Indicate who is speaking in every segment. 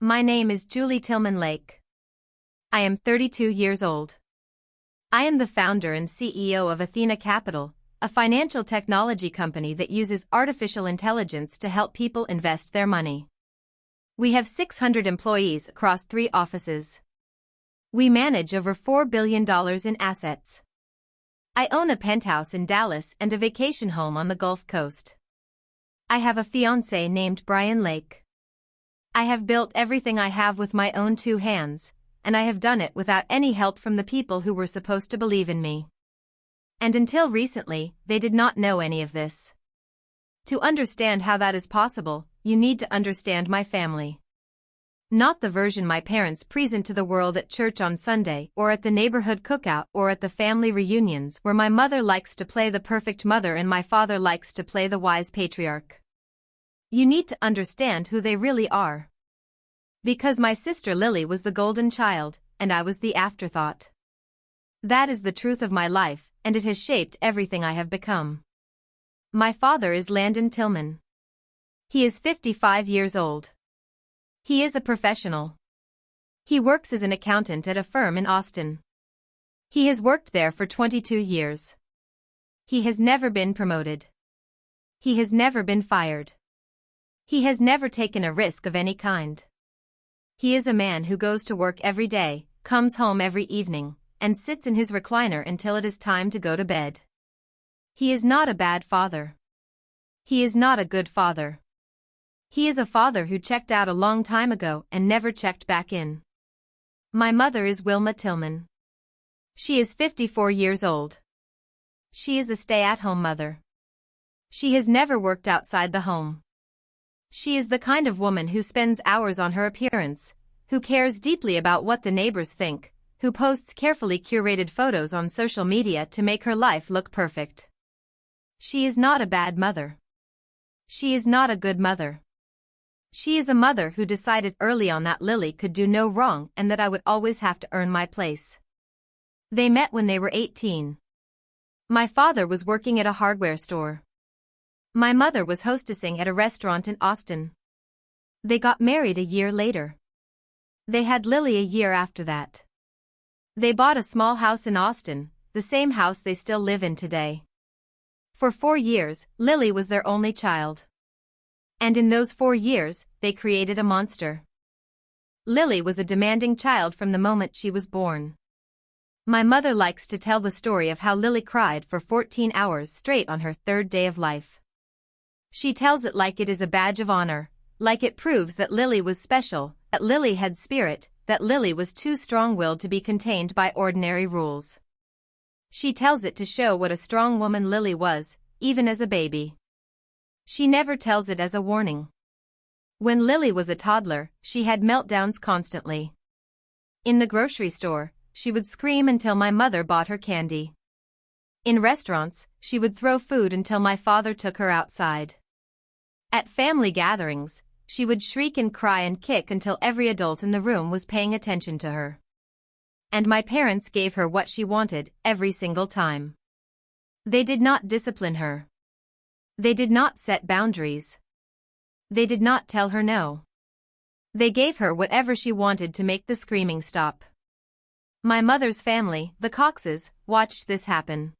Speaker 1: My name is Julie Tillman Lake. I am 32 years old. I am the founder and CEO of Athena Capital, a financial technology company that uses artificial intelligence to help people invest their money. We have 600 employees across 3 offices. We manage over $4 billion in assets. I own a penthouse in Dallas and a vacation home on the Gulf Coast. I have a fiancé named Brian Lake. I have built everything I have with my own 2 hands, and I have done it without any help from the people who were supposed to believe in me. And until recently, they did not know any of this. To understand how that is possible, you need to understand my family. Not the version my parents present to the world at church on Sunday or at the neighborhood cookout or at the family reunions where my mother likes to play the perfect mother and my father likes to play the wise patriarch. You need to understand who they really are. Because my sister Lily was the golden child, and I was the afterthought. That is the truth of my life, and it has shaped everything I have become. My father is Landon Tillman. He is 55 years old. He is a professional. He works as an accountant at a firm in Austin. He has worked there for 22 years. He has never been promoted. He has never been fired. He has never taken a risk of any kind. He is a man who goes to work every day, comes home every evening, and sits in his recliner until it is time to go to bed. He is not a bad father. He is not a good father. He is a father who checked out a long time ago and never checked back in. My mother is Wilma Tillman. She is 54 years old. She is a stay-at-home mother. She has never worked outside the home. She is the kind of woman who spends hours on her appearance, who cares deeply about what the neighbors think, who posts carefully curated photos on social media to make her life look perfect. She is not a bad mother. She is not a good mother. She is a mother who decided early on that Lily could do no wrong and that I would always have to earn my place. They met when they were 18. My father was working at a hardware store. My mother was hostessing at a restaurant in Austin. They got married a year later. They had Lily a year after that. They bought a small house in Austin, the same house they still live in today. For 4 years, Lily was their only child. And in those 4 years, they created a monster. Lily was a demanding child from the moment she was born. My mother likes to tell the story of how Lily cried for 14 hours straight on her 3rd day of life. She tells it like it is a badge of honor, like it proves that Lily was special, that Lily had spirit, that Lily was too strong-willed to be contained by ordinary rules. She tells it to show what a strong woman Lily was, even as a baby. She never tells it as a warning. When Lily was a toddler, she had meltdowns constantly. In the grocery store, she would scream until my mother bought her candy. In restaurants, she would throw food until my father took her outside. At family gatherings, she would shriek and cry and kick until every adult in the room was paying attention to her. And my parents gave her what she wanted every single time. They did not discipline her. They did not set boundaries. They did not tell her no. They gave her whatever she wanted to make the screaming stop. My mother's family, the Coxes, watched this happen.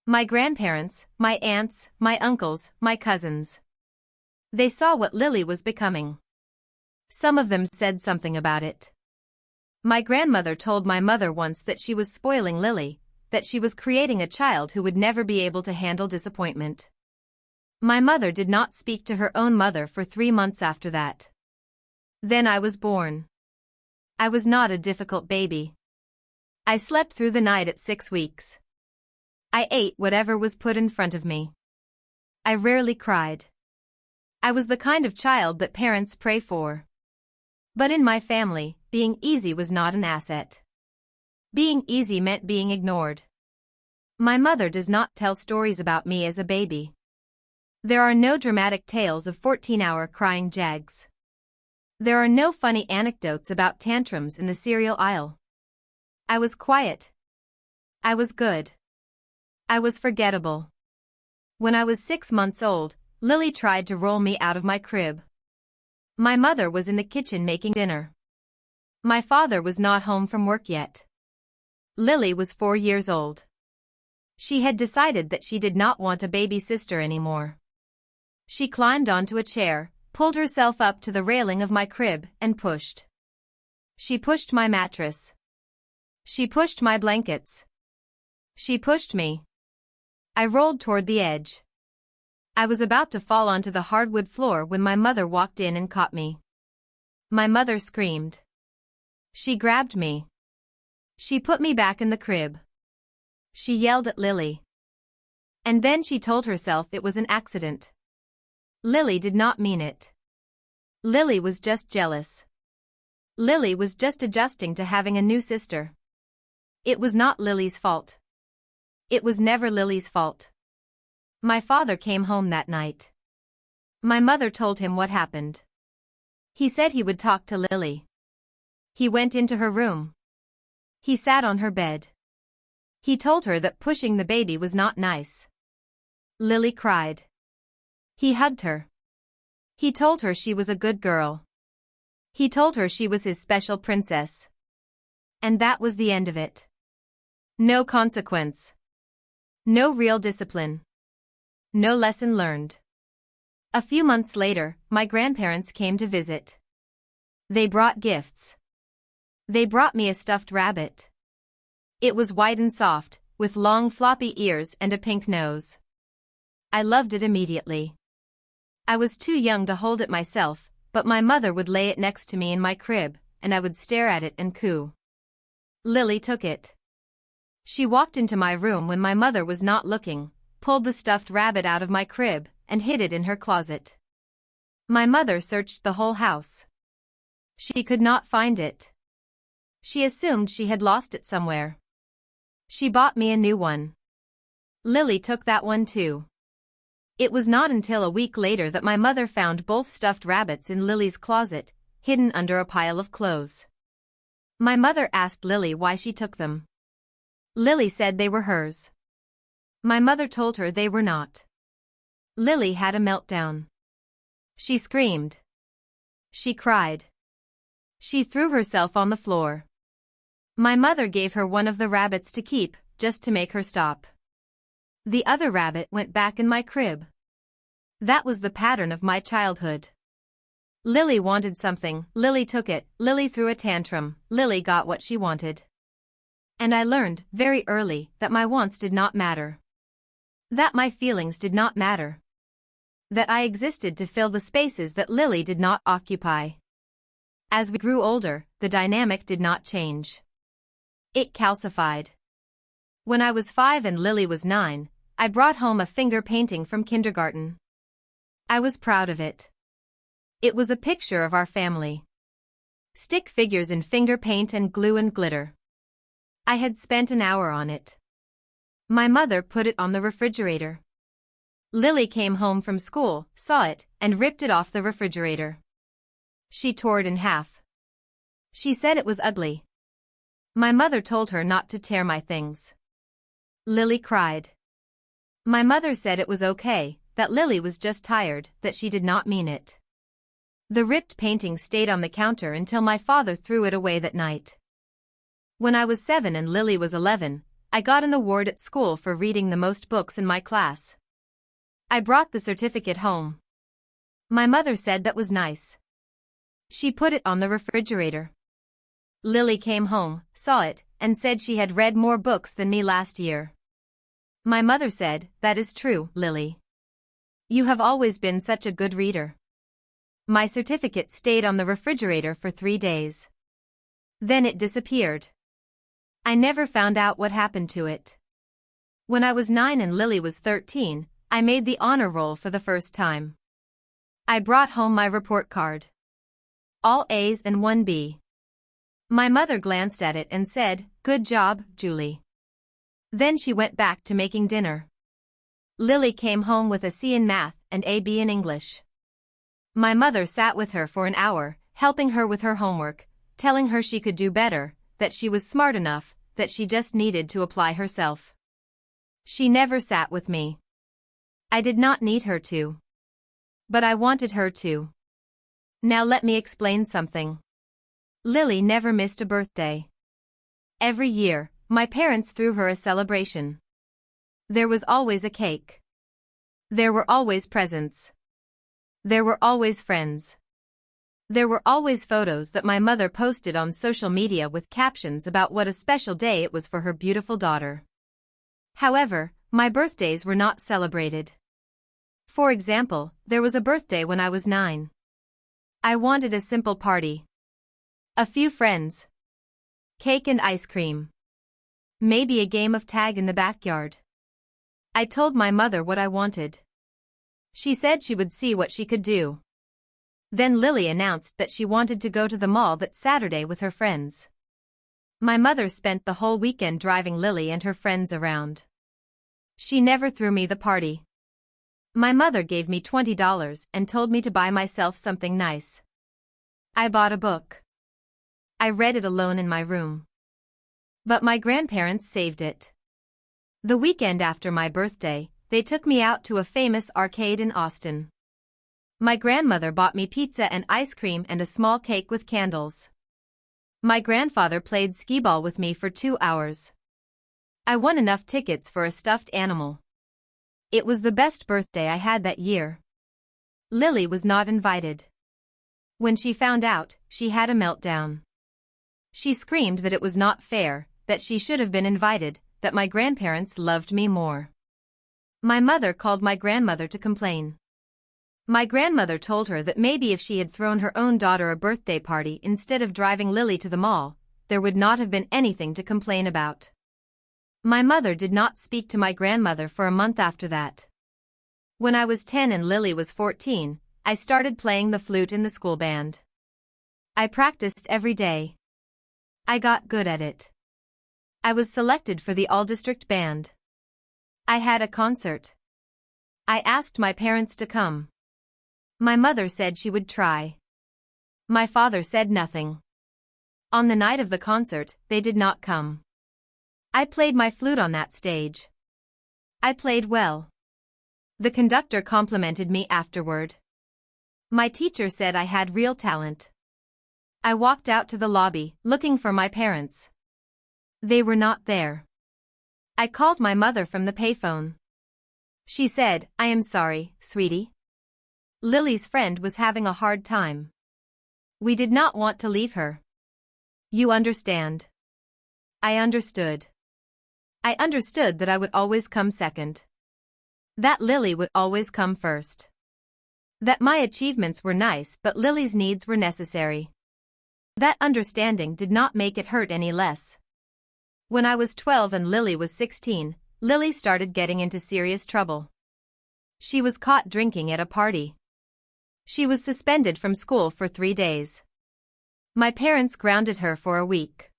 Speaker 1: My grandparents, my aunts, my uncles, my cousins. They saw what Lily was becoming. Some of them said something about it. My grandmother told my mother once that she was spoiling Lily, that she was creating a child who would never be able to handle disappointment. My mother did not speak to her own mother for 3 months after that. Then I was born. I was not a difficult baby. I slept through the night at 6 weeks. I ate whatever was put in front of me. I rarely cried. I was the kind of child that parents pray for. But in my family, being easy was not an asset. Being easy meant being ignored. My mother does not tell stories about me as a baby. There are no dramatic tales of 14-hour crying jags. There are no funny anecdotes about tantrums in the cereal aisle. I was quiet. I was good. I was forgettable. When I was 6 months old, Lily tried to roll me out of my crib. My mother was in the kitchen making dinner. My father was not home from work yet. Lily was 4 years old. She had decided that she did not want a baby sister anymore. She climbed onto a chair, pulled herself up to the railing of my crib, and pushed. She pushed my mattress. She pushed my blankets. She pushed me. I rolled toward the edge. I was about to fall onto the hardwood floor when my mother walked in and caught me. My mother screamed. She grabbed me. She put me back in the crib. She yelled at Lily. And then she told herself it was an accident. Lily did not mean it. Lily was just jealous. Lily was just adjusting to having a new sister. It was not Lily's fault. It was never Lily's fault. My father came home that night. My mother told him what happened. He said he would talk to Lily. He went into her room. He sat on her bed. He told her that pushing the baby was not nice. Lily cried. He hugged her. He told her she was a good girl. He told her she was his special princess. And that was the end of it. No consequence. No real discipline. No lesson learned. A few months later, my grandparents came to visit. They brought gifts. They brought me a stuffed rabbit. It was white and soft, with long floppy ears and a pink nose. I loved it immediately. I was too young to hold it myself, but my mother would lay it next to me in my crib, and I would stare at it and coo. Lily took it. She walked into my room when my mother was not looking, pulled the stuffed rabbit out of my crib, and hid it in her closet. My mother searched the whole house. She could not find it. She assumed she had lost it somewhere. She bought me a new one. Lily took that one too. It was not until a week later that my mother found both stuffed rabbits in Lily's closet, hidden under a pile of clothes. My mother asked Lily why she took them. Lily said they were hers. My mother told her they were not. Lily had a meltdown. She screamed. She cried. She threw herself on the floor. My mother gave her one of the rabbits to keep, just to make her stop. The other rabbit went back in my crib. That was the pattern of my childhood. Lily wanted something, Lily took it, Lily threw a tantrum, Lily got what she wanted. And I learned, very early, that my wants did not matter. That my feelings did not matter. That I existed to fill the spaces that Lily did not occupy. As we grew older, the dynamic did not change. It calcified. When I was 5 and Lily was 9, I brought home a finger painting from kindergarten. I was proud of it. It was a picture of our family. Stick figures in finger paint and glue and glitter. I had spent an hour on it. My mother put it on the refrigerator. Lily came home from school, saw it, and ripped it off the refrigerator. She tore it in half. She said it was ugly. My mother told her not to tear my things. Lily cried. My mother said it was okay, that Lily was just tired, that she did not mean it. The ripped painting stayed on the counter until my father threw it away that night. When I was 7 and Lily was 11, I got an award at school for reading the most books in my class. I brought the certificate home. My mother said that was nice. She put it on the refrigerator. Lily came home, saw it, and said she had read more books than me last year. My mother said, "That is true, Lily. You have always been such a good reader." My certificate stayed on the refrigerator for 3 days. Then it disappeared. I never found out what happened to it. When I was 9 and Lily was 13, I made the honor roll for the first time. I brought home my report card. All A's and 1 B. My mother glanced at it and said, "Good job, Julie." Then she went back to making dinner. Lily came home with a C in math and a B in English. My mother sat with her for an hour, helping her with her homework, telling her she could do better, that she was smart enough, that she just needed to apply herself. She never sat with me. I did not need her to. But I wanted her to. Now let me explain something. Lily never missed a birthday. Every year, my parents threw her a celebration. There was always a cake. There were always presents. There were always friends. There were always photos that my mother posted on social media with captions about what a special day it was for her beautiful daughter. However, my birthdays were not celebrated. For example, there was a birthday when I was 9. I wanted a simple party. A few friends. Cake and ice cream. Maybe a game of tag in the backyard. I told my mother what I wanted. She said she would see what she could do. Then Lily announced that she wanted to go to the mall that Saturday with her friends. My mother spent the whole weekend driving Lily and her friends around. She never threw me the party. My mother gave me $20 and told me to buy myself something nice. I bought a book. I read it alone in my room. But my grandparents saved it. The weekend after my birthday, they took me out to a famous arcade in Austin. My grandmother bought me pizza and ice cream and a small cake with candles. My grandfather played skee-ball with me for 2 hours. I won enough tickets for a stuffed animal. It was the best birthday I had that year. Lily was not invited. When she found out, she had a meltdown. She screamed that it was not fair, that she should have been invited, that my grandparents loved me more. My mother called my grandmother to complain. My grandmother told her that maybe if she had thrown her own daughter a birthday party instead of driving Lily to the mall, there would not have been anything to complain about. My mother did not speak to my grandmother for a month after that. When I was 10 and Lily was 14, I started playing the flute in the school band. I practiced every day. I got good at it. I was selected for the all-district band. I had a concert. I asked my parents to come. My mother said she would try. My father said nothing. On the night of the concert, they did not come. I played my flute on that stage. I played well. The conductor complimented me afterward. My teacher said I had real talent. I walked out to the lobby, looking for my parents. They were not there. I called my mother from the payphone. She said, "I am sorry, sweetie. Lily's friend was having a hard time. We did not want to leave her. You understand." I understood. I understood that I would always come second. That Lily would always come first. That my achievements were nice but Lily's needs were necessary. That understanding did not make it hurt any less. When I was 12 and Lily was 16, Lily started getting into serious trouble. She was caught drinking at a party. She was suspended from school for 3 days. My parents grounded her for a week.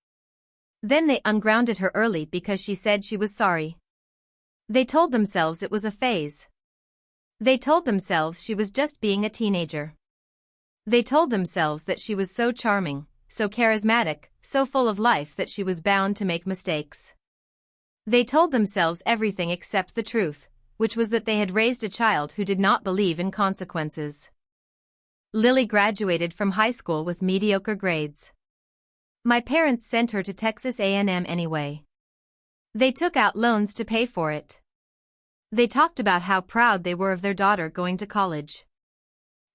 Speaker 1: Then they ungrounded her early because she said she was sorry. They told themselves it was a phase. They told themselves she was just being a teenager. They told themselves that she was so charming, so charismatic, so full of life that she was bound to make mistakes. They told themselves everything except the truth, which was that they had raised a child who did not believe in consequences. Lily graduated from high school with mediocre grades. My parents sent her to Texas A&M anyway. They took out loans to pay for it. They talked about how proud they were of their daughter going to college.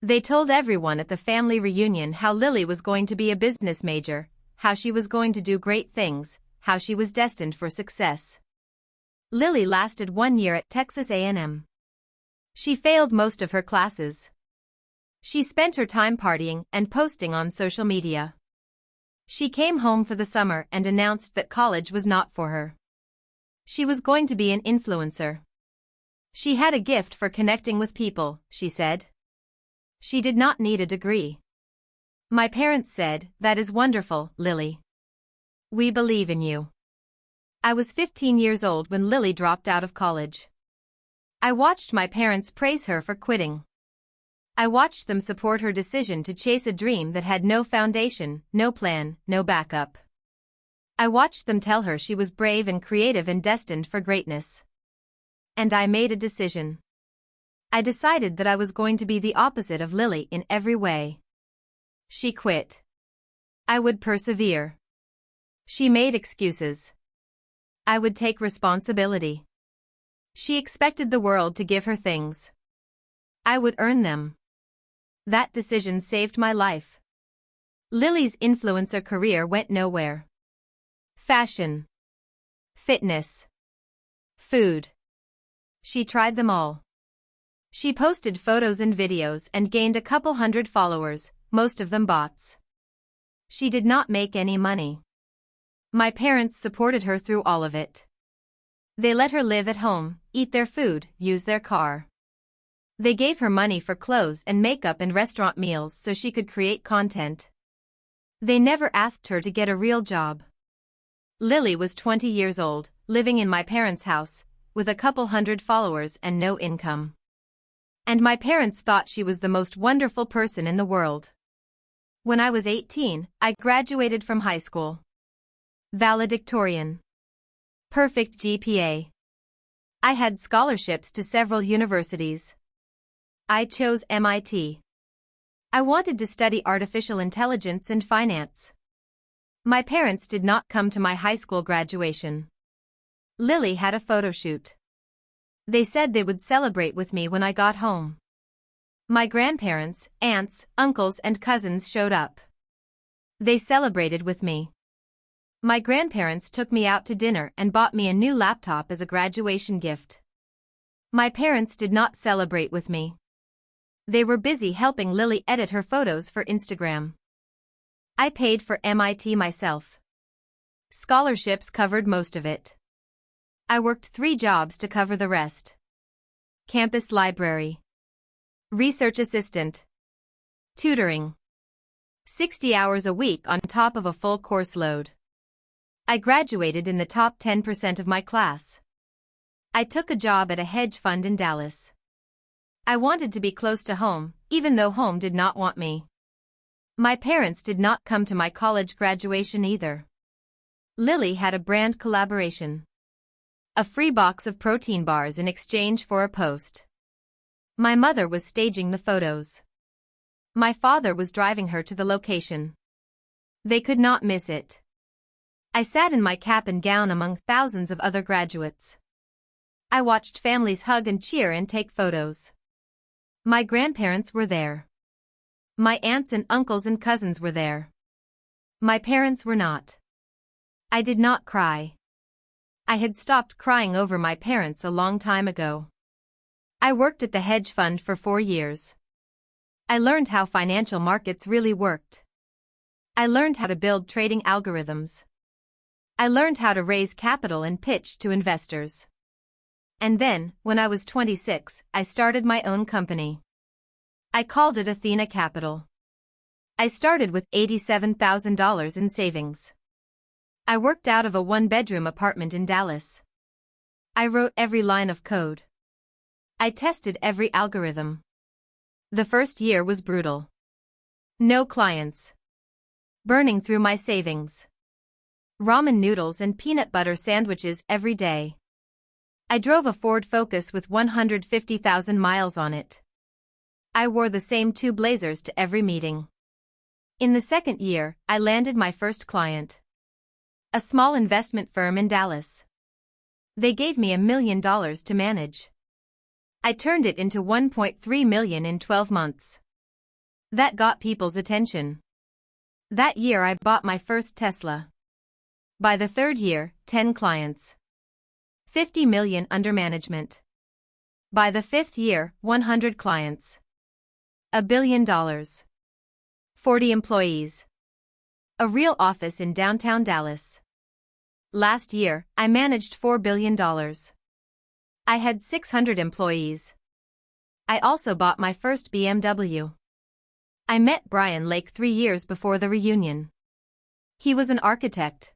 Speaker 1: They told everyone at the family reunion how Lily was going to be a business major, how she was going to do great things, how she was destined for success. Lily lasted 1 year at Texas A&M. She failed most of her classes. She spent her time partying and posting on social media. She came home for the summer and announced that college was not for her. She was going to be an influencer. She had a gift for connecting with people, she said. She did not need a degree. My parents said, "That is wonderful, Lily. We believe in you." I was 15 years old when Lily dropped out of college. I watched my parents praise her for quitting. I watched them support her decision to chase a dream that had no foundation, no plan, no backup. I watched them tell her she was brave and creative and destined for greatness. And I made a decision. I decided that I was going to be the opposite of Lily in every way. She quit. I would persevere. She made excuses. I would take responsibility. She expected the world to give her things. I would earn them. That decision saved my life. Lily's influencer career went nowhere. Fashion. Fitness. Food. She tried them all. She posted photos and videos and gained a couple hundred followers, most of them bots. She did not make any money. My parents supported her through all of it. They let her live at home, eat their food, use their car. They gave her money for clothes and makeup and restaurant meals so she could create content. They never asked her to get a real job. Lily was 20 years old, living in my parents' house, with a couple hundred followers and no income. And my parents thought she was the most wonderful person in the world. When I was 18, I graduated from high school. Valedictorian. Perfect GPA. I had scholarships to several universities. I chose MIT. I wanted to study artificial intelligence and finance. My parents did not come to my high school graduation. Lily had a photo shoot. They said they would celebrate with me when I got home. My grandparents, aunts, uncles and cousins showed up. They celebrated with me. My grandparents took me out to dinner and bought me a new laptop as a graduation gift. My parents did not celebrate with me. They were busy helping Lily edit her photos for Instagram. I paid for MIT myself. Scholarships covered most of it. I worked 3 jobs to cover the rest. Campus library. Research assistant. Tutoring. 60 hours a week on top of a full course load. I graduated in the top 10% of my class. I took a job at a hedge fund in Dallas. I wanted to be close to home, even though home did not want me. My parents did not come to my college graduation either. Lily had a brand collaboration. A free box of protein bars in exchange for a post. My mother was staging the photos. My father was driving her to the location. They could not miss it. I sat in my cap and gown among thousands of other graduates. I watched families hug and cheer and take photos. My grandparents were there. My aunts and uncles and cousins were there. My parents were not. I did not cry. I had stopped crying over my parents a long time ago. I worked at the hedge fund for 4 years. I learned how financial markets really worked. I learned how to build trading algorithms. I learned how to raise capital and pitch to investors. And then, when I was 26, I started my own company. I called it Athena Capital. I started with $87,000 in savings. I worked out of a 1-bedroom apartment in Dallas. I wrote every line of code. I tested every algorithm. The first year was brutal. No clients. Burning through my savings. Ramen noodles and peanut butter sandwiches every day. I drove a Ford Focus with 150,000 miles on it. I wore the same 2 blazers to every meeting. In the second year, I landed my first client. A small investment firm in Dallas. They gave me $1 million to manage. I turned it into $1.3 million in 12 months. That got people's attention. That year I bought my first Tesla. By the third year, 10 clients. $50 million under management. By the 5th year, 100 clients. $1 billion. 40 employees. A real office in downtown Dallas. Last year, I managed $4 billion. I had 600 employees. I also bought my first BMW. I met Brian Lake 3 years before the reunion. He was an architect.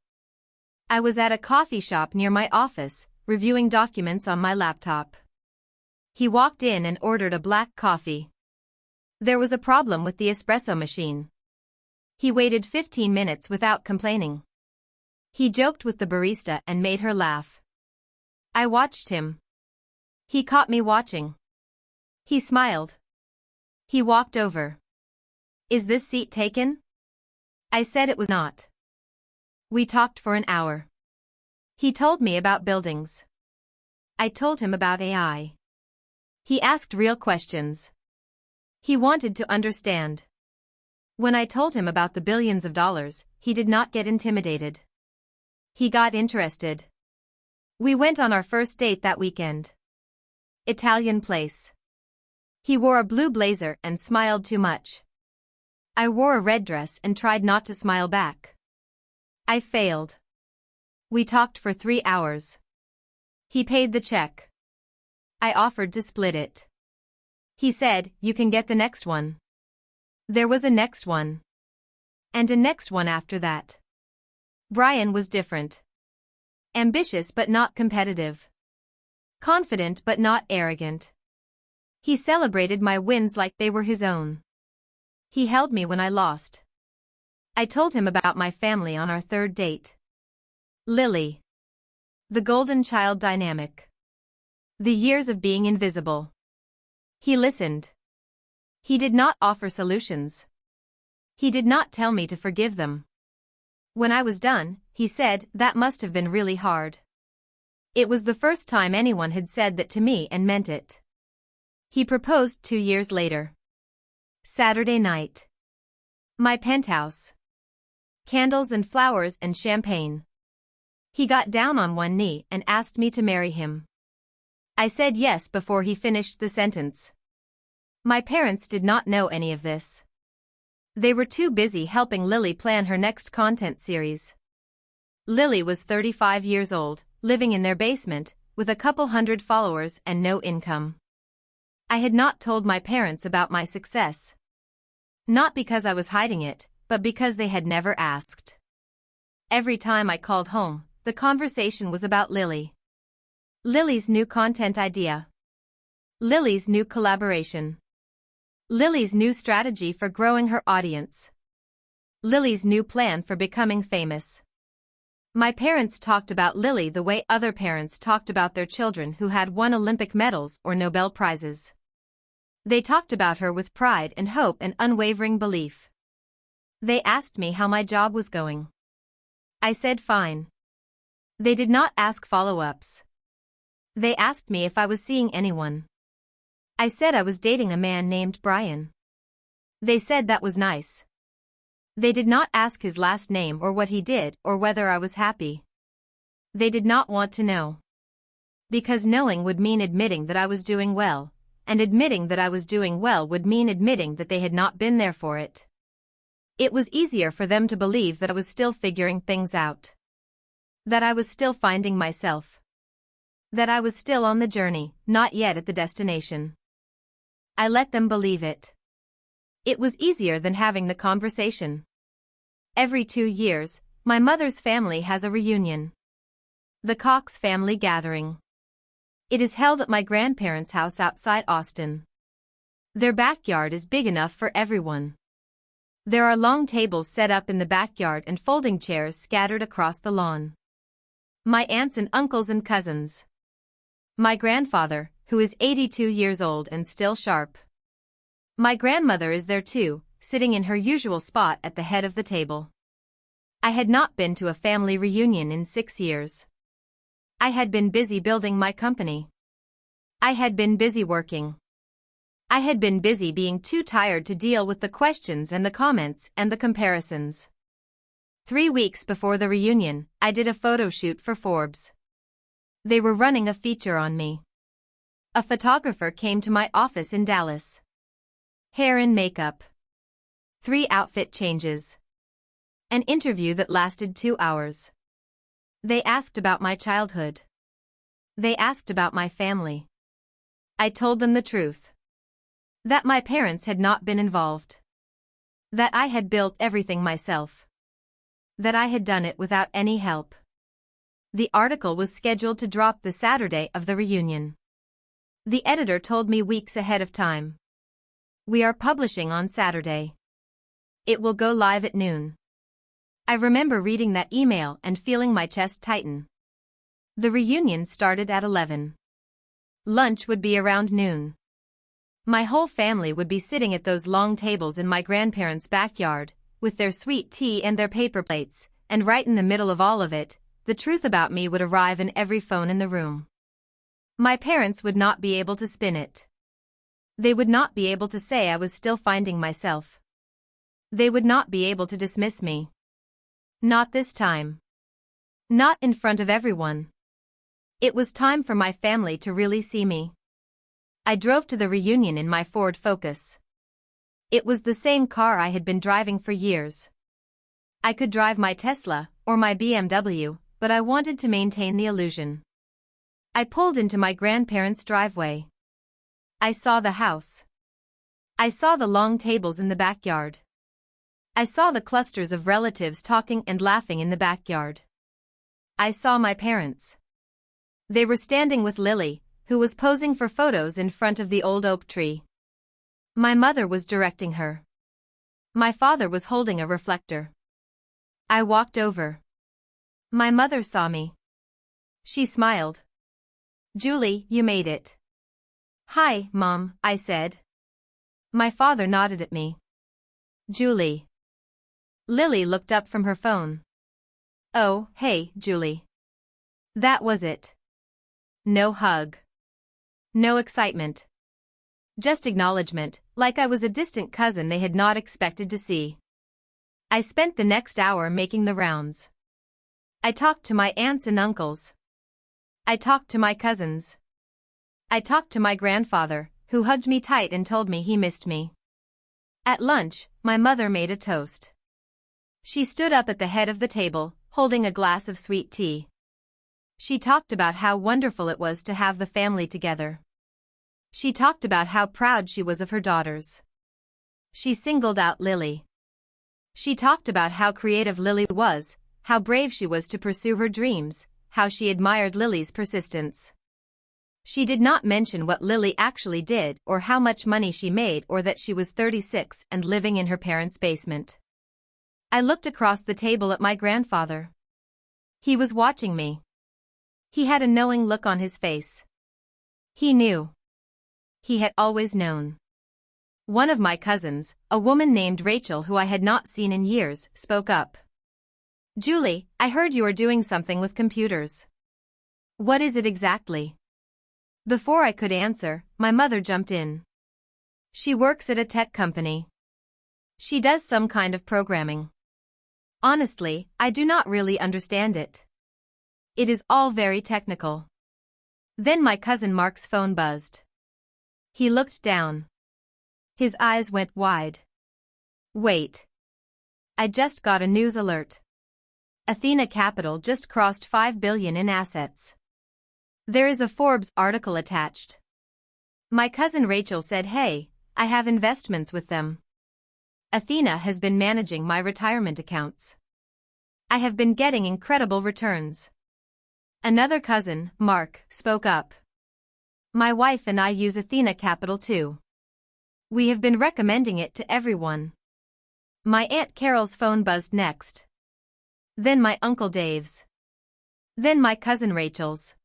Speaker 1: I was at a coffee shop near my office, reviewing documents on my laptop. He walked in and ordered a black coffee. There was a problem with the espresso machine. He waited 15 minutes without complaining. He joked with the barista and made her laugh. I watched him. He caught me watching. He smiled. He walked over. Is this seat taken? I said it was not. We talked for an hour. He told me about buildings. I told him about AI. He asked real questions. He wanted to understand. When I told him about the billions of dollars, he did not get intimidated. He got interested. We went on our first date that weekend. Italian place. He wore a blue blazer and smiled too much. I wore a red dress and tried not to smile back. I failed. We talked for 3 hours. He paid the check. I offered to split it. He said, "You can get the next one." There was a next one. And a next one after that. Brian was different. Ambitious but not competitive. Confident but not arrogant. He celebrated my wins like they were his own. He held me when I lost. I told him about my family on our third date. Lily. The golden child dynamic. The years of being invisible. He listened. He did not offer solutions. He did not tell me to forgive them. When I was done, he said, "That must have been really hard." It was the first time anyone had said that to me and meant it. He proposed 2 years later. Saturday night. My penthouse. Candles and flowers and champagne. He got down on one knee and asked me to marry him. I said yes before he finished the sentence. My parents did not know any of this. They were too busy helping Lily plan her next content series. Lily was 35 years old, living in their basement, with a couple hundred followers and no income. I had not told my parents about my success. Not because I was hiding it, but because they had never asked. Every time I called home, the conversation was about Lily. Lily's new content idea. Lily's new collaboration. Lily's new strategy for growing her audience. Lily's new plan for becoming famous. My parents talked about Lily the way other parents talked about their children who had won Olympic medals or Nobel Prizes. They talked about her with pride and hope and unwavering belief. They asked me how my job was going. I said fine. They did not ask follow-ups. They asked me if I was seeing anyone. I said I was dating a man named Brian. They said that was nice. They did not ask his last name or what he did or whether I was happy. They did not want to know. Because knowing would mean admitting that I was doing well, and admitting that I was doing well would mean admitting that they had not been there for it. It was easier for them to believe that I was still figuring things out. That I was still finding myself. That I was still on the journey, not yet at the destination. I let them believe it. It was easier than having the conversation. Every 2 years, my mother's family has a reunion. The Cox family gathering. It is held at my grandparents' house outside Austin. Their backyard is big enough for everyone. There are long tables set up in the backyard and folding chairs scattered across the lawn. My aunts and uncles and cousins. My grandfather, who is 82 years old and still sharp. My grandmother is there too, sitting in her usual spot at the head of the table. I had not been to a family reunion in 6 years. I had been busy building my company. I had been busy working. I had been busy being too tired to deal with the questions and the comments and the comparisons. 3 weeks before the reunion, I did a photo shoot for Forbes. They were running a feature on me. A photographer came to my office in Dallas. Hair and makeup. 3 outfit changes. An interview that lasted 2 hours. They asked about my childhood. They asked about my family. I told them the truth. That my parents had not been involved. That I had built everything myself. That I had done it without any help. The article was scheduled to drop the Saturday of the reunion. The editor told me weeks ahead of time. We are publishing on Saturday. It will go live at noon. I remember reading that email and feeling my chest tighten. The reunion started at 11. Lunch would be around noon. My whole family would be sitting at those long tables in my grandparents' backyard, with their sweet tea and their paper plates, and right in the middle of all of it, the truth about me would arrive in every phone in the room. My parents would not be able to spin it. They would not be able to say I was still finding myself. They would not be able to dismiss me. Not this time. Not in front of everyone. It was time for my family to really see me. I drove to the reunion in my Ford Focus. It was the same car I had been driving for years. I could drive my Tesla or my BMW, but I wanted to maintain the illusion. I pulled into my grandparents' driveway. I saw the house. I saw the long tables in the backyard. I saw the clusters of relatives talking and laughing in the backyard. I saw my parents. They were standing with Lily, who was posing for photos in front of the old oak tree. My mother was directing her. My father was holding a reflector. I walked over. My mother saw me. She smiled. "Julie, you made it." "Hi, Mom," I said. My father nodded at me. "Julie." Lily looked up from her phone. "Oh, hey, Julie." That was it. No hug. No excitement. Just acknowledgement, like I was a distant cousin they had not expected to see. I spent the next hour making the rounds. I talked to my aunts and uncles. I talked to my cousins. I talked to my grandfather, who hugged me tight and told me he missed me. At lunch, my mother made a toast. She stood up at the head of the table, holding a glass of sweet tea. She talked about how wonderful it was to have the family together. She talked about how proud she was of her daughters. She singled out Lily. She talked about how creative Lily was, how brave she was to pursue her dreams, how she admired Lily's persistence. She did not mention what Lily actually did or how much money she made or that she was 36 and living in her parents' basement. I looked across the table at my grandfather. He was watching me. He had a knowing look on his face. He knew. He had always known. One of my cousins, a woman named Rachel who I had not seen in years, spoke up. "Julie, I heard you are doing something with computers. What is it exactly?" Before I could answer, my mother jumped in. "She works at a tech company. She does some kind of programming. Honestly, I do not really understand it. It is all very technical." Then my cousin Mark's phone buzzed. He looked down. His eyes went wide. "Wait. I just got a news alert. Athena Capital just crossed $5 billion in assets. There is a Forbes article attached." My cousin Rachel said, "Hey, I have investments with them. Athena has been managing my retirement accounts. I have been getting incredible returns." Another cousin, Mark, spoke up. "My wife and I use Athena Capital too. We have been recommending it to everyone." My Aunt Carol's phone buzzed next. Then my Uncle Dave's. Then my cousin Rachel's.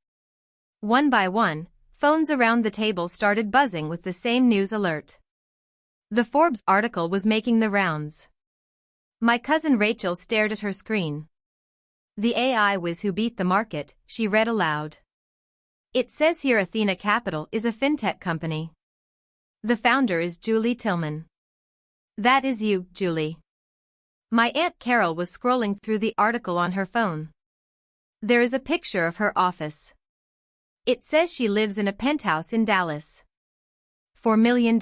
Speaker 1: One by one, phones around the table started buzzing with the same news alert. The Forbes article was making the rounds. My cousin Rachel stared at her screen. "The AI whiz who beat the market," she read aloud. "It says here Athena Capital is a fintech company. The founder is Julie Tillman. That is you, Julie." My Aunt Carol was scrolling through the article on her phone. There is a picture of her office. It says she lives in a penthouse in Dallas. $4 million.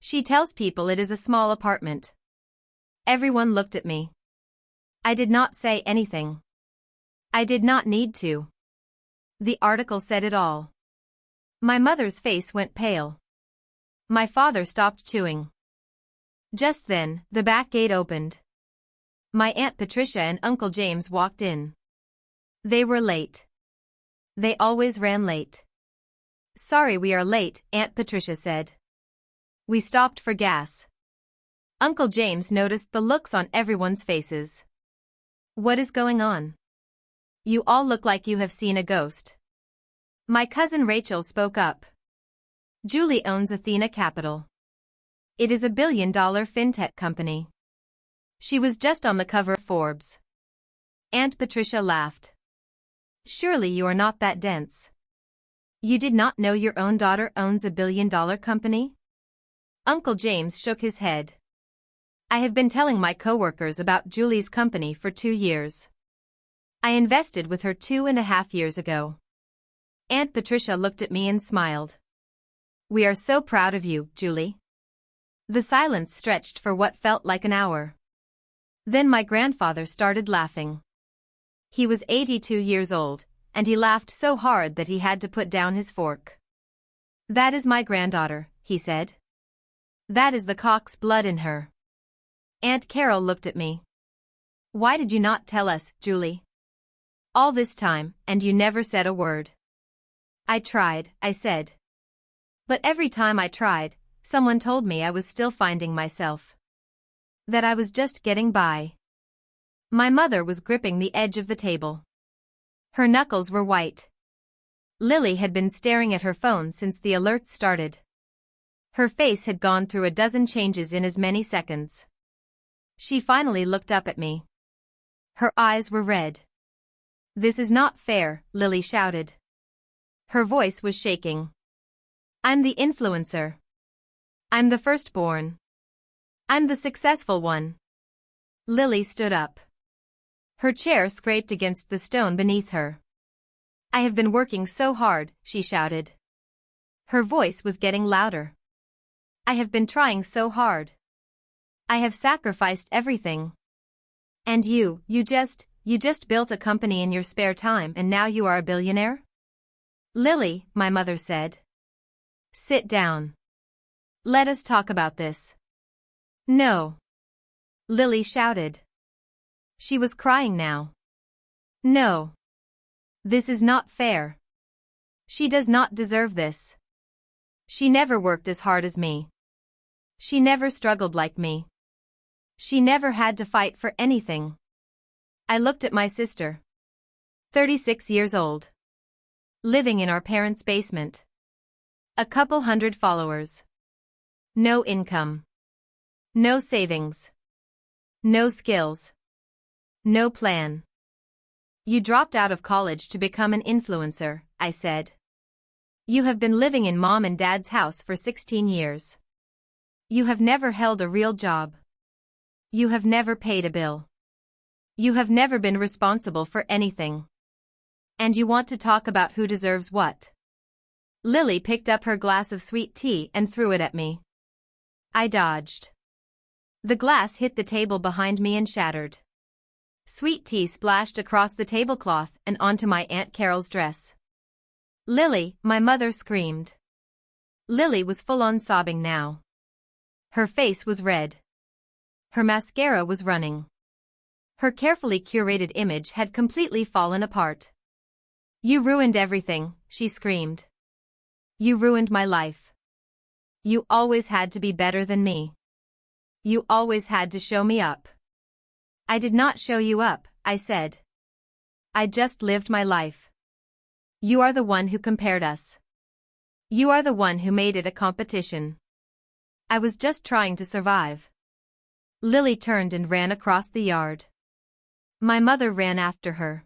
Speaker 1: She tells people it is a small apartment. Everyone looked at me. I did not say anything. I did not need to. The article said it all. My mother's face went pale. My father stopped chewing. Just then, the back gate opened. My Aunt Patricia and Uncle James walked in. They were late. They always ran late. "Sorry we are late," Aunt Patricia said. "We stopped for gas." Uncle James noticed the looks on everyone's faces. "What is going on? You all look like you have seen a ghost." My cousin Rachel spoke up. Julie owns Athena Capital. It is a billion-dollar fintech company. She was just on the cover of Forbes. Aunt Patricia laughed. Surely you are not that dense. You did not know your own daughter owns a billion-dollar company? Uncle James shook his head. I have been telling my coworkers about Julie's company for 2 years. I invested with her 2.5 years ago. Aunt Patricia looked at me and smiled. We are so proud of you, Julie. The silence stretched for what felt like an hour. Then my grandfather started laughing. He was 82 years old, and he laughed so hard that he had to put down his fork. That is my granddaughter, he said. That is the cock's blood in her. Aunt Carol looked at me. Why did you not tell us, Julie? All this time, and you never said a word. I tried, I said. But every time I tried, someone told me I was still finding myself. That I was just getting by. My mother was gripping the edge of the table. Her knuckles were white. Lily had been staring at her phone since the alerts started. Her face had gone through a dozen changes in as many seconds. She finally looked up at me. Her eyes were red. This is not fair, Lily shouted. Her voice was shaking. I'm the influencer. I'm the firstborn. I'm the successful one. Lily stood up. Her chair scraped against the stone beneath her. I have been working so hard, she shouted. Her voice was getting louder. I have been trying so hard. I have sacrificed everything. And you just built a company in your spare time and now you are a billionaire? Lily, my mother said. Sit down. Let us talk about this. No. Lily shouted. She was crying now. No. This is not fair. She does not deserve this. She never worked as hard as me. She never struggled like me. She never had to fight for anything. I looked at my sister. 36 years old. Living in our parents' basement. A couple hundred followers. No income. No savings. No skills. No plan. You dropped out of college to become an influencer, I said. You have been living in mom and dad's house for 16 years. You have never held a real job. You have never paid a bill. You have never been responsible for anything. And you want to talk about who deserves what? Lily picked up her glass of sweet tea and threw it at me. I dodged. The glass hit the table behind me and shattered. Sweet tea splashed across the tablecloth and onto my Aunt Carol's dress. Lily, my mother screamed. Lily was full-on sobbing now. Her face was red. Her mascara was running. Her carefully curated image had completely fallen apart. You ruined everything, she screamed. You ruined my life. You always had to be better than me. You always had to show me up. I did not show you up, I said. I just lived my life. You are the one who compared us. You are the one who made it a competition. I was just trying to survive. Lily turned and ran across the yard. My mother ran after her.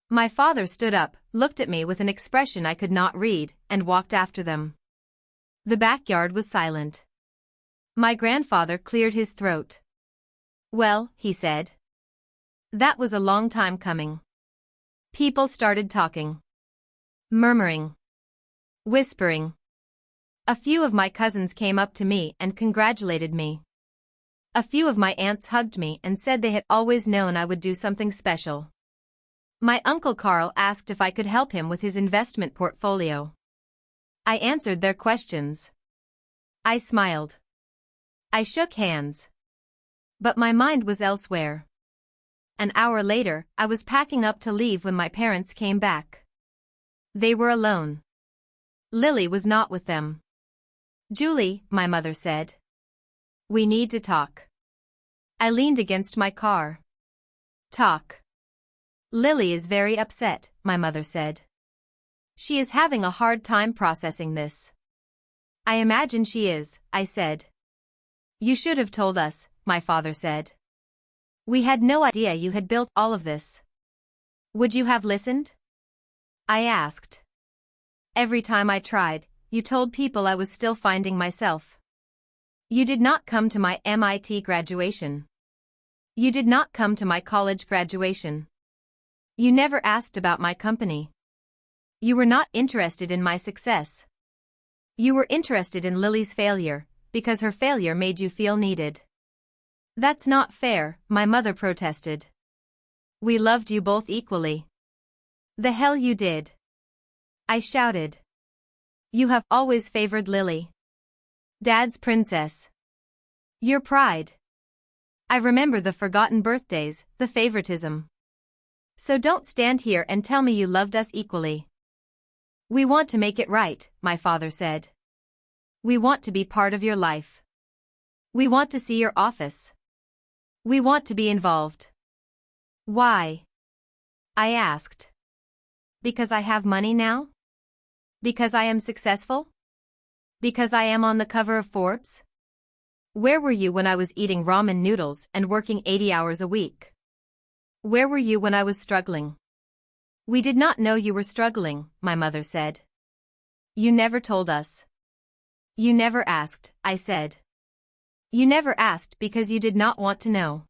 Speaker 1: My father stood up, looked at me with an expression I could not read, and walked after them. The backyard was silent. My grandfather cleared his throat. Well, he said. That was a long time coming. People started talking. Murmuring. Whispering. A few of my cousins came up to me and congratulated me. A few of my aunts hugged me and said they had always known I would do something special. My Uncle Carl asked if I could help him with his investment portfolio. I answered their questions. I smiled. I shook hands. But my mind was elsewhere. An hour later, I was packing up to leave when my parents came back. They were alone. Lily was not with them. Julie, my mother said. We need to talk. I leaned against my car. Talk. Lily is very upset, my mother said. She is having a hard time processing this. I imagine she is, I said. You should have told us, my father said. We had no idea you had built all of this. Would you have listened? I asked. Every time I tried, you told people I was still finding myself. You did not come to my MIT graduation. You did not come to my college graduation. You never asked about my company. You were not interested in my success. You were interested in Lily's failure, because her failure made you feel needed. That's not fair, my mother protested. We loved you both equally. The hell you did. I shouted. You have always favored Lily. Dad's princess. Your pride. I remember the forgotten birthdays, the favoritism. So don't stand here and tell me you loved us equally. We want to make it right, my father said. We want to be part of your life. We want to see your office. We want to be involved. Why? I asked. Because I have money now? Because I am successful? Because I am on the cover of Forbes? Where were you when I was eating ramen noodles and working 80 hours a week? Where were you when I was struggling? We did not know you were struggling, my mother said. You never told us. You never asked, I said. You never asked because you did not want to know.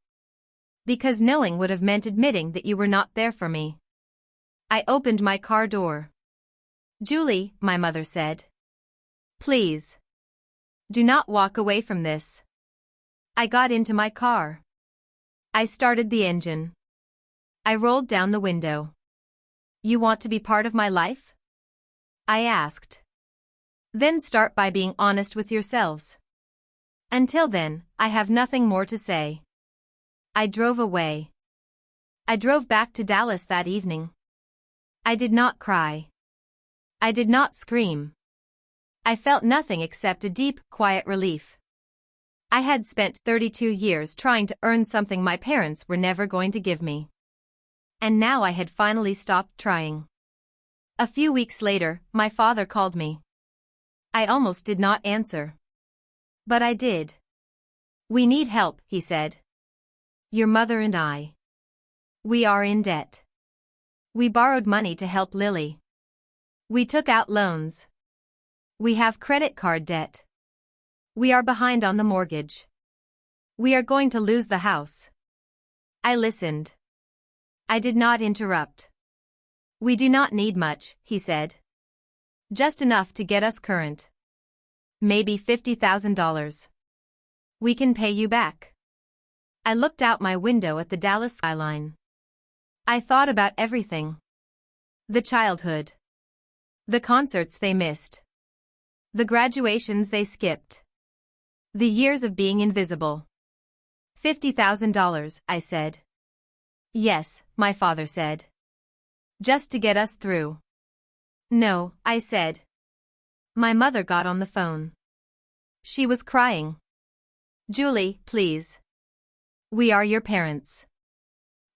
Speaker 1: Because knowing would have meant admitting that you were not there for me. I opened my car door. Julie, my mother said. Please. Do not walk away from this. I got into my car. I started the engine. I rolled down the window. You want to be part of my life? I asked. Then start by being honest with yourselves. Until then, I have nothing more to say. I drove away. I drove back to Dallas that evening. I did not cry. I did not scream. I felt nothing except a deep, quiet relief. I had spent 32 years trying to earn something my parents were never going to give me. And now I had finally stopped trying. A few weeks later, my father called me. I almost did not answer. But I did. We need help, he said. Your mother and I. We are in debt. We borrowed money to help Lily. We took out loans. We have credit card debt. We are behind on the mortgage. We are going to lose the house. I listened. I did not interrupt. We do not need much, he said. Just enough to get us current. Maybe $50,000. We can pay you back. I looked out my window at the Dallas skyline. I thought about everything. The childhood. The concerts they missed. The graduations they skipped. The years of being invisible. $50,000, I said. Yes, my father said. Just to get us through. No, I said. My mother got on the phone. She was crying. Julie, please. We are your parents.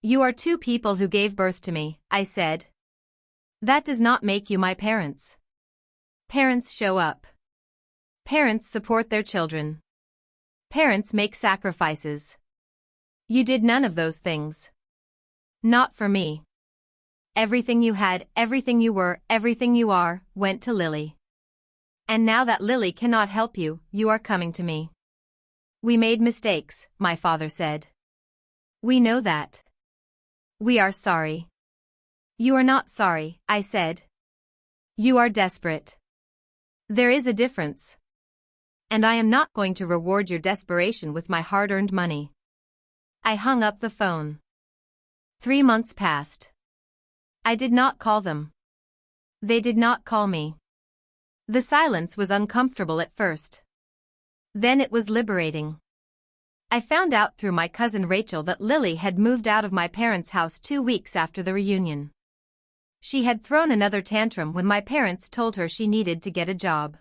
Speaker 1: You are two people who gave birth to me, I said. That does not make you my parents. Parents show up. Parents support their children. Parents make sacrifices. You did none of those things. Not for me. Everything you had, everything you were, everything you are, went to Lily. And now that Lily cannot help you, you are coming to me. We made mistakes, my father said. We know that. We are sorry. You are not sorry, I said. You are desperate. There is a difference. And I am not going to reward your desperation with my hard-earned money. I hung up the phone. 3 months passed. I did not call them. They did not call me. The silence was uncomfortable at first. Then it was liberating. I found out through my cousin Rachel that Lily had moved out of my parents' house 2 weeks after the reunion. She had thrown another tantrum when my parents told her she needed to get a job.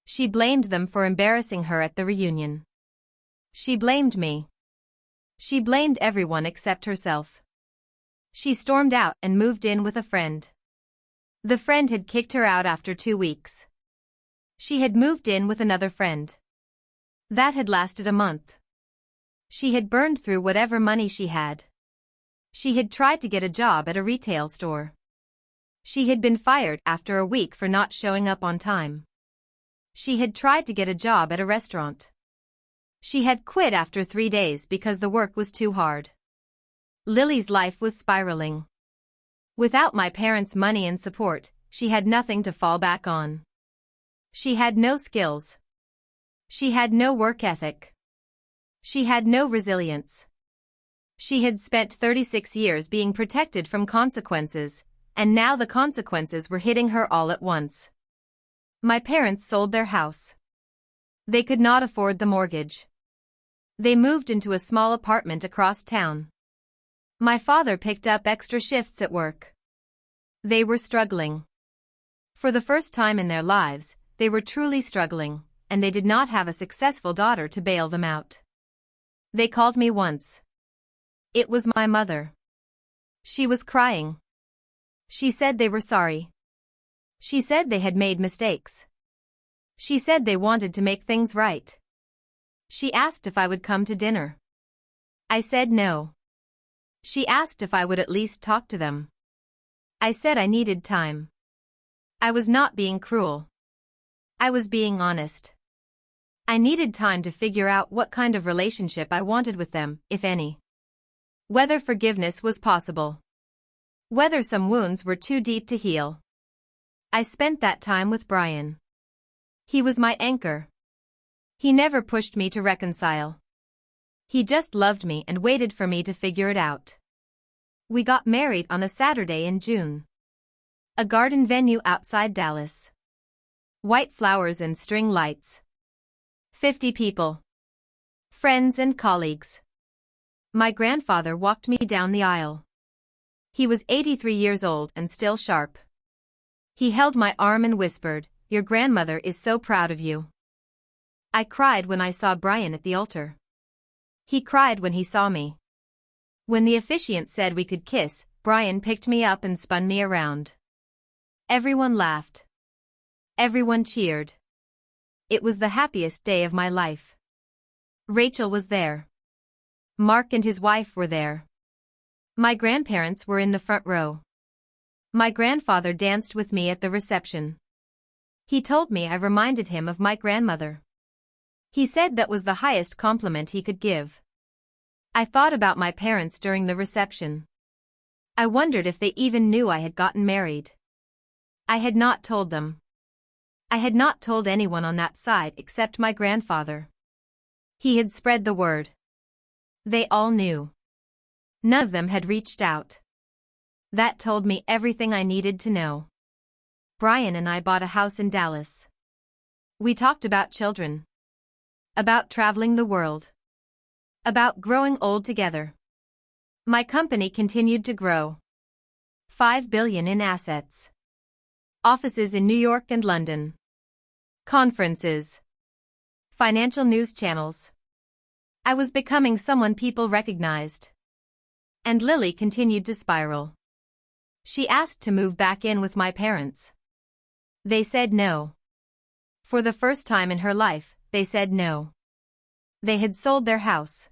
Speaker 1: She blamed them for embarrassing her at the reunion. She blamed me. She blamed everyone except herself. She stormed out and moved in with a friend. The friend had kicked her out after 2 weeks. She had moved in with another friend. That had lasted a month. She had burned through whatever money she had. She had tried to get a job at a retail store. She had been fired after a week for not showing up on time. She had tried to get a job at a restaurant. She had quit after 3 days because the work was too hard. Lily's life was spiraling. Without my parents' money and support, she had nothing to fall back on. She had no skills. She had no work ethic. She had no resilience. She had spent 36 years being protected from consequences, and now the consequences were hitting her all at once. My parents sold their house. They could not afford the mortgage. They moved into a small apartment across town. My father picked up extra shifts at work. They were struggling. For the first time in their lives, they were truly struggling, and they did not have a successful daughter to bail them out. They called me once. It was my mother. She was crying. She said they were sorry. She said they had made mistakes. She said they wanted to make things right. She asked if I would come to dinner. I said no. She asked if I would at least talk to them. I said I needed time. I was not being cruel. I was being honest. I needed time to figure out what kind of relationship I wanted with them, if any. Whether forgiveness was possible. Whether some wounds were too deep to heal. I spent that time with Brian. He was my anchor. He never pushed me to reconcile. He just loved me and waited for me to figure it out. We got married on a Saturday in June. A garden venue outside Dallas. White flowers and string lights. 50 people. Friends and colleagues. My grandfather walked me down the aisle. He was 83 years old and still sharp. He held my arm and whispered, "Your grandmother is so proud of you." I cried when I saw Brian at the altar. He cried when he saw me. When the officiant said we could kiss, Brian picked me up and spun me around. Everyone laughed. Everyone cheered. It was the happiest day of my life. Rachel was there. Mark and his wife were there. My grandparents were in the front row. My grandfather danced with me at the reception. He told me I reminded him of my grandmother. He said that was the highest compliment he could give. I thought about my parents during the reception. I wondered if they even knew I had gotten married. I had not told them. I had not told anyone on that side except my grandfather. He had spread the word. They all knew. None of them had reached out. That told me everything I needed to know. Brian and I bought a house in Dallas. We talked about children. About traveling the world. About growing old together. My company continued to grow. $5 billion in assets. Offices in New York and London. Conferences. Financial news channels. I was becoming someone people recognized. And Lily continued to spiral. She asked to move back in with my parents. They said no. For the first time in her life, they said no. They had sold their house.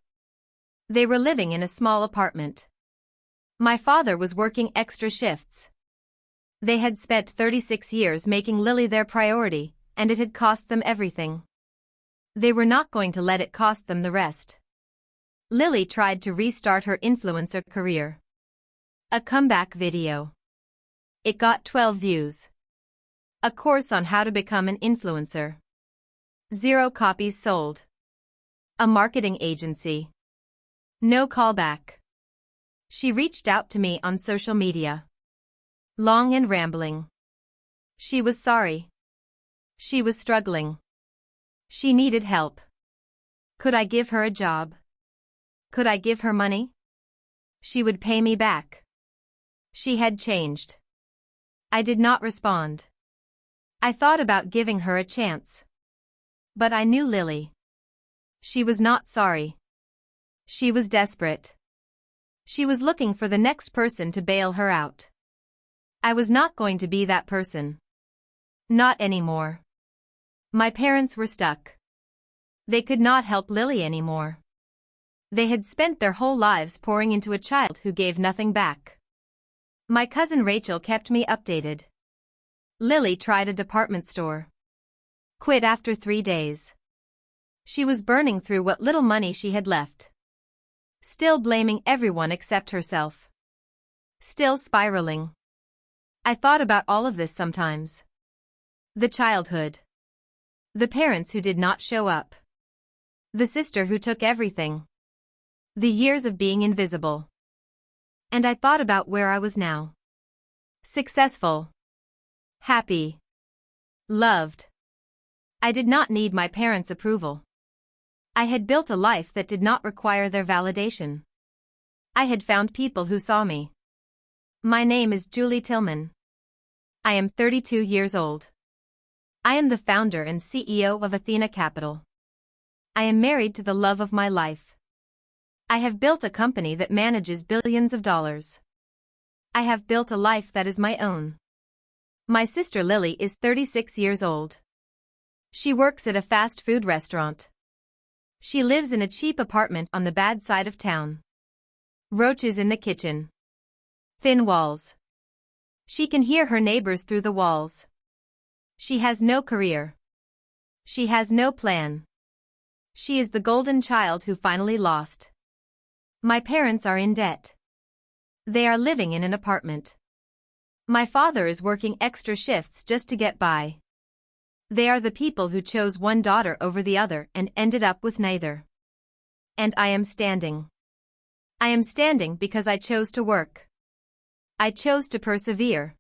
Speaker 1: They were living in a small apartment. My father was working extra shifts. They had spent 36 years making Lily their priority, and it had cost them everything. They were not going to let it cost them the rest. Lily tried to restart her influencer career. A comeback video. It got 12 views. A course on how to become an influencer. 0 copies sold. A marketing agency. No callback. She reached out to me on social media. Long and rambling. She was sorry. She was struggling. She needed help. Could I give her a job? Could I give her money? She would pay me back. She had changed. I did not respond. I thought about giving her a chance. But I knew Lily. She was not sorry. She was desperate. She was looking for the next person to bail her out. I was not going to be that person. Not anymore. My parents were stuck. They could not help Lily anymore. They had spent their whole lives pouring into a child who gave nothing back. My cousin Rachel kept me updated. Lily tried a department store. Quit after 3 days. She was burning through what little money she had left. Still blaming everyone except herself. Still spiraling. I thought about all of this sometimes. The childhood. The parents who did not show up. The sister who took everything. The years of being invisible. And I thought about where I was now. Successful. Happy. Loved. I did not need my parents' approval. I had built a life that did not require their validation. I had found people who saw me. My name is Julie Tillman. I am 32 years old. I am the founder and CEO of Athena Capital. I am married to the love of my life. I have built a company that manages billions of dollars. I have built a life that is my own. My sister Lily is 36 years old. She works at a fast food restaurant. She lives in a cheap apartment on the bad side of town. Roaches in the kitchen. Thin walls. She can hear her neighbors through the walls. She has no career. She has no plan. She is the golden child who finally lost. My parents are in debt. They are living in an apartment. My father is working extra shifts just to get by. They are the people who chose one daughter over the other and ended up with neither. And I am standing. I am standing because I chose to work. I chose to persevere.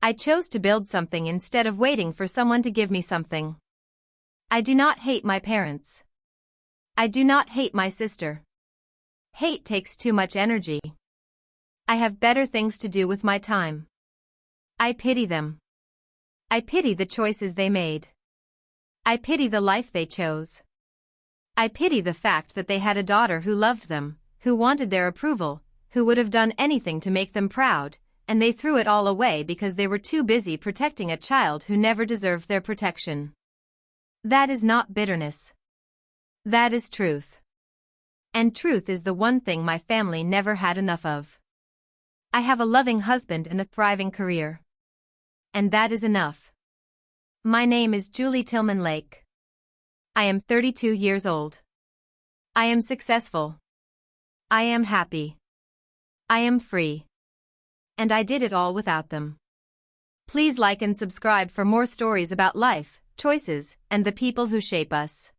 Speaker 1: I chose to build something instead of waiting for someone to give me something. I do not hate my parents. I do not hate my sister. Hate takes too much energy. I have better things to do with my time. I pity them. I pity the choices they made. I pity the life they chose. I pity the fact that they had a daughter who loved them, who wanted their approval, who would have done anything to make them proud, and they threw it all away because they were too busy protecting a child who never deserved their protection. That is not bitterness. That is truth. And truth is the one thing my family never had enough of. I have a loving husband and a thriving career. And that is enough. My name is Julie Tillman Lake. I am 32 years old. I am successful. I am happy. I am free. And I did it all without them. Please like and subscribe for more stories about life, choices, and the people who shape us.